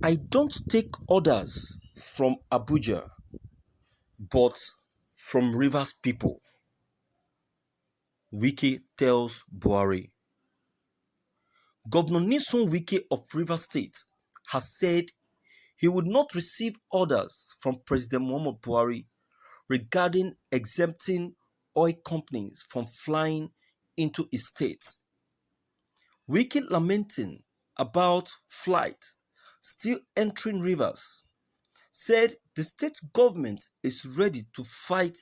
I don't take orders from Abuja, but from Rivers people, Wike tells Buhari. Governor Nyesom Wike of Rivers State has said he would not receive orders from President Muhammadu Buhari regarding exempting oil companies from flying into his state. Wike lamenting about flights still entering rivers said the state government is ready to fight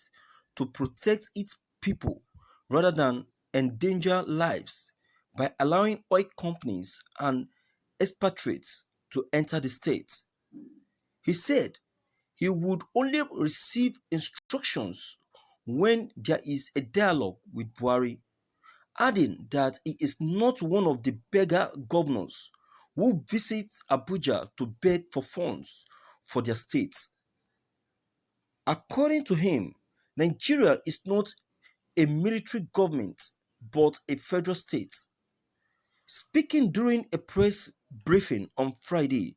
to protect its people rather than endanger lives by allowing oil companies and expatriates to enter the state. He said he would only receive instructions when there is a dialogue with Buhari, adding that he is not one of the beggar governors who visit Abuja to beg for funds for their states. According to him, Nigeria is not a military government but a federal state. Speaking during a press briefing on Friday,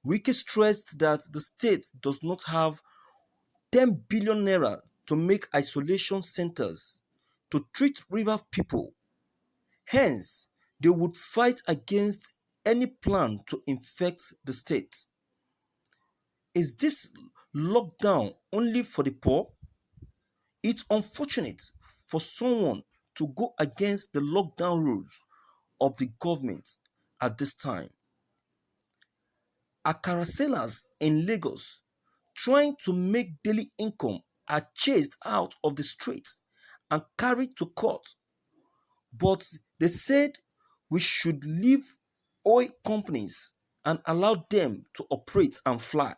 Wike stressed that the state does not have 10 billion naira to make isolation centers to treat river people. Hence, they would fight against any plan to infect the state. Is this lockdown only for the poor? It's unfortunate for someone to go against the lockdown rules of the government at this time. Akara sellers in Lagos trying to make daily income are chased out of the streets and carried to court. But they said we should leave oil companies and allow them to operate and fly.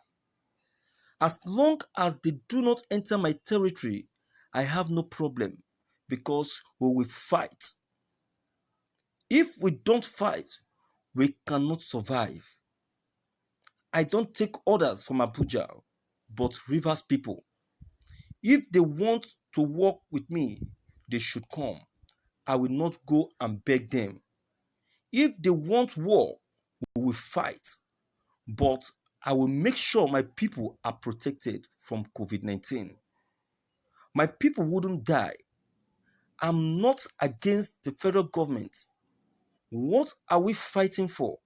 As long as they do not enter my territory, I have no problem because we will fight. If we don't fight, we cannot survive. I don't take orders from Abuja, but Rivers people. If they want to work with me, they should come. I will not go and beg them. If they want war, we will fight. But I will make sure my people are protected from COVID-19. My people wouldn't die. I'm not against the federal government. What are we fighting for?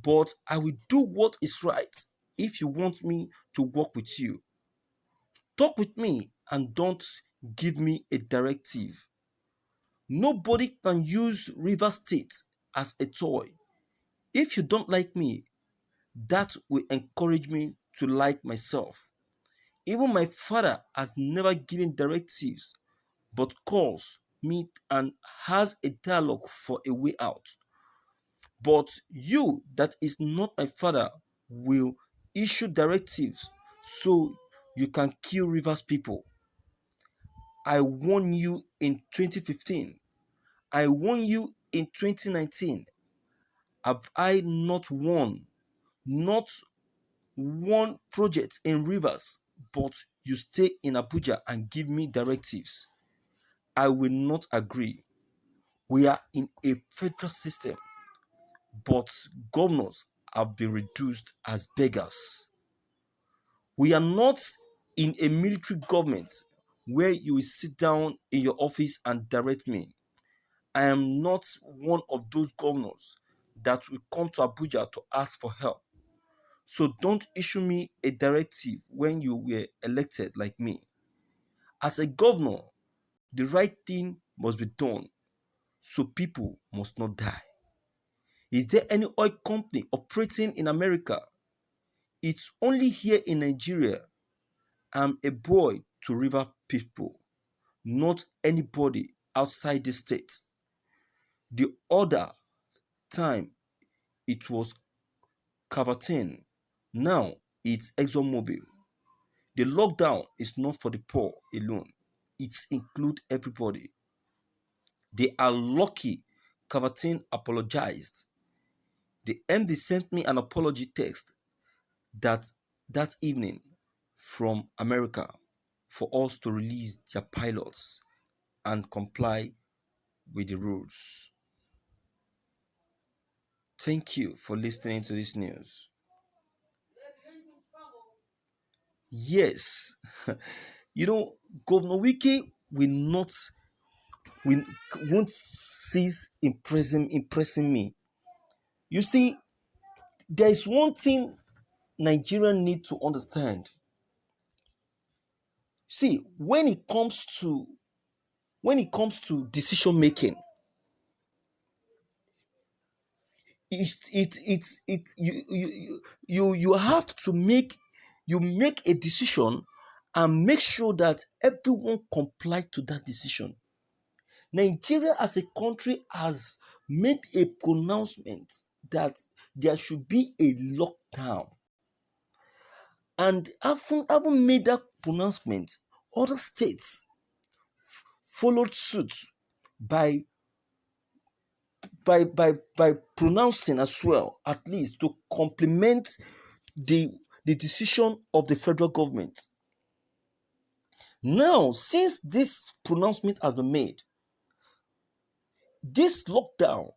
But I will do what is right if you want me to work with you. Talk with me and don't give me a directive. Nobody can use River State as a toy. If you don't like me, that will encourage me to like myself. Even my father has never given directives but calls me and has a dialogue for a way out. But you, that is not my father, will issue directives so you can kill Rivers people. I warned you in 2015. I warned you in 2019. Have I not won? Not one project in Rivers, but you stay in Abuja and give me directives. I will not agree. We are in a federal system, but governors have been reduced as beggars. We are not in a military government where you will sit down in your office and direct me. I am not one of those governors that will come to Abuja to ask for help. So don't issue me a directive when you were elected like me. As a governor, the right thing must be done so people must not die. Is there any oil company operating in America? It's only here in Nigeria. I'm a boy to river people, not anybody outside the state. The other time it was Cavatine, now it's ExxonMobil. The lockdown is not for the poor alone, it includes everybody. They are lucky Cavatine apologized. The MD sent me an apology text that that evening from America for us to release their pilots and comply with the rules. Thank you for listening to this news. Yes, you know, Governor Wike will won't cease impressing me. You see, there is one thing Nigerians need to understand. See, when it comes to decision making, you have to make a decision and make sure that everyone comply to that decision. Nigeria as a country has made a pronouncement that there should be a lockdown, and having made that pronouncement, other states followed suit by by pronouncing as well, at least to complement the the decision of the federal government. Now, since this pronouncement has been made, this lockdown,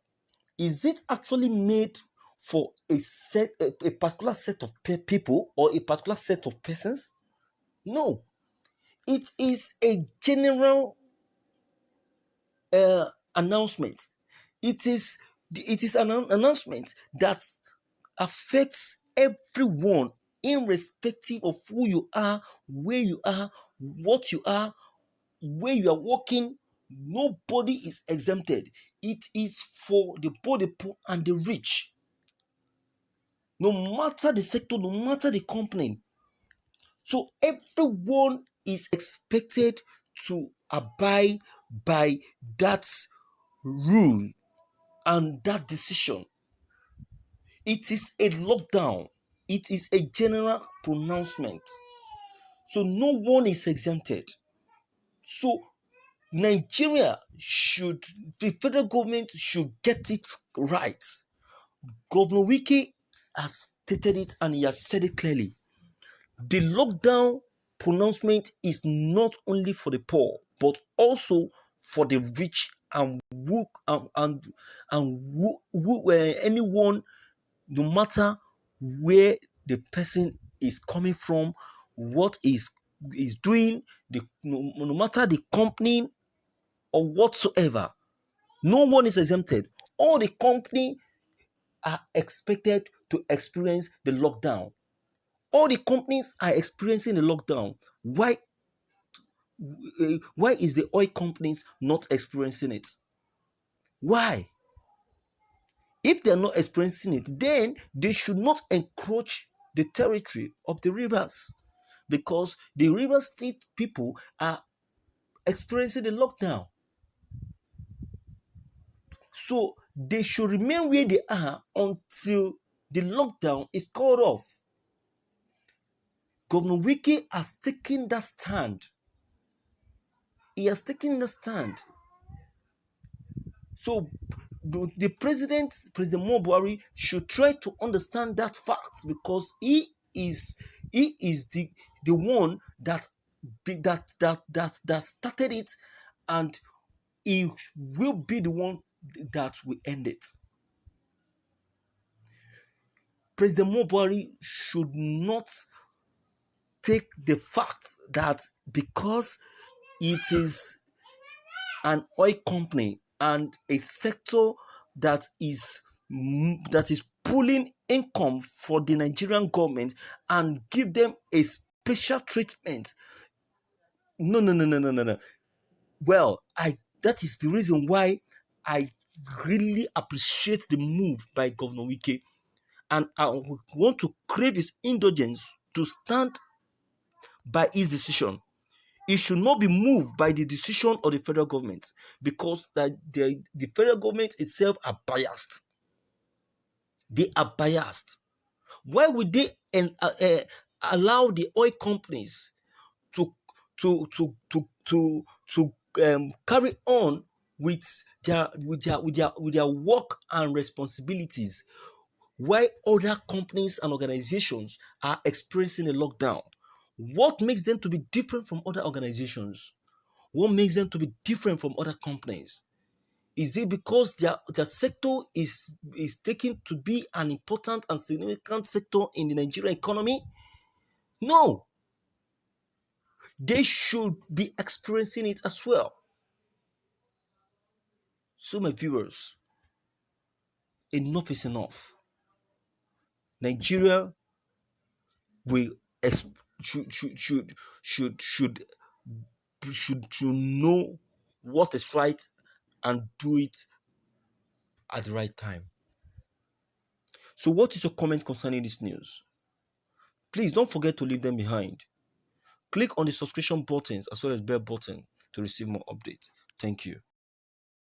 is it actually made for a particular set of people or a particular set of persons? No, it is a general announcement. It is an announcement that affects everyone, irrespective of who you are, where you are, what you are, where you are working. Nobody is exempted. It is for both the poor and the rich. No matter the sector, no matter the company. So everyone is expected to abide by that rule and that decision. It is a lockdown. It is a general pronouncement. So no one is exempted. So the federal government should get it right. Governor Wike has stated it and he has said it clearly. The lockdown pronouncement is not only for the poor, but also for the rich and anyone, no matter where the person is coming from, what is doing, no matter the company or whatsoever. No one is exempted. All the company are expected to experience the lockdown. All the companies are experiencing the lockdown. Why is the oil companies not experiencing it? Why? If they're not experiencing it, then they should not encroach the territory of the rivers, because the river state people are experiencing the lockdown. So they should remain where they are until the lockdown is called off. Governor Wike has taken that stand. He has taken the stand. So President Buhari, should try to understand that fact, because he is the one that started it, and he will be the one that will end it. President Buhari should not take the fact that because it is an oil company and a sector that is pulling income for the Nigerian government, and give them a special treatment. No, no, no, no, no, no, no. Well, that is the reason why I really appreciate the move by Governor Wike, and I want to crave his indulgence to stand by his decision. It should not be moved by the decision of the federal government, because the federal government itself are biased. They are biased. Why would they allow the oil companies to carry on with their work and responsibilities, while other companies and organizations are experiencing a lockdown? What makes them to be different from other organizations? What makes them to be different from other companies? Is it because their sector is taken to be an important and significant sector in the Nigerian economy? No. they should be experiencing it as well. So, my viewers, enough is enough. Nigeria will should know what is right and do it at the right time. So, what is your comment concerning this news? Please don't forget to leave them behind. Click on the subscription buttons as well as bell button to receive more updates. Thank you.